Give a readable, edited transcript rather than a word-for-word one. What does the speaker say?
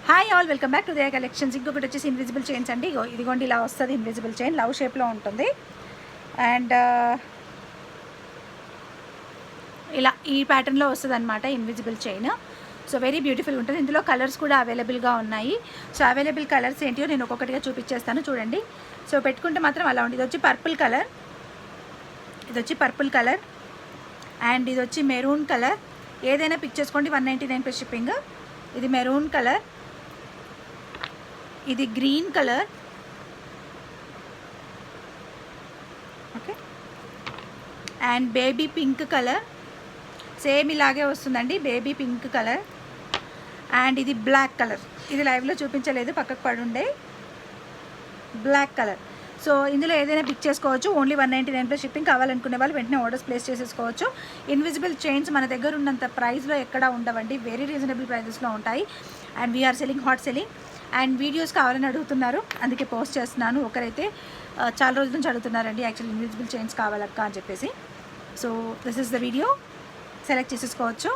Hi all, welcome back to they collections. ఇంకొకటి వచ్చేసి invisible chains అండి. ఇదిగోండి ఇలా వస్తుంది ఇన్విజిబుల్ చైన్, లవ్ షేప్లో ఉంటుంది. అండ్ ఇలా ఈ ప్యాటర్న్లో వస్తుంది అనమాట invisible chain. So very beautiful ఉంటుంది. ఇందులో కలర్స్ కూడా అవైలబుల్గా ఉన్నాయి. సో అవైలబుల్ కలర్స్ ఏంటియో నేను ఒక్కొక్కటిగా చూపించేస్తాను చూడండి. సో పెట్టుకుంటే మాత్రం అలా ఉంది. ఇది వచ్చి పర్పుల్ కలర్, అండ్ ఇది వచ్చి మెరూన్ కలర్. ఏదైనా పిక్ చేసుకోండి, 199 ప్లస్ షిప్పింగ్. ఇది మెరూన్ కలర్, ఇది green colour, okay, and baby pink colour. Same ఇలాగే వస్తుందండి, బేబీ పింక్ కలర్. అండ్ ఇది బ్లాక్ కలర్, ఇది లైవ్లో చూపించలేదు, పక్కకు పడుండే బ్లాక్ కలర్. సో ఇందులో ఏదైనా పిక్ చేసుకోవచ్చు. Only 199 plus shipping. కావాలనుకునే వాళ్ళు వెంటనే ఆర్డర్స్ ప్లేస్ చేసేసుకోవచ్చు. ఇన్విజిబుల్ చైన్స్ మన దగ్గర ఉన్నంత ప్రైస్లో ఎక్కడా ఉండవండి, వెరీ రీజనబుల్ ప్రైజెస్లో ఉంటాయి. And we are selling, hot selling. And videos కావాలని అడుగుతున్నారు, అందుకే పోస్ట్ చేస్తున్నాను. ఒకరైతే చాలా రోజుల నుంచి అడుగుతున్నారండి, యాక్చువల్లీ ఇన్విజిబుల్ చైన్స్ కావాలక్క అని చెప్పేసి. So this is the video, select చేసేసుకోవచ్చు.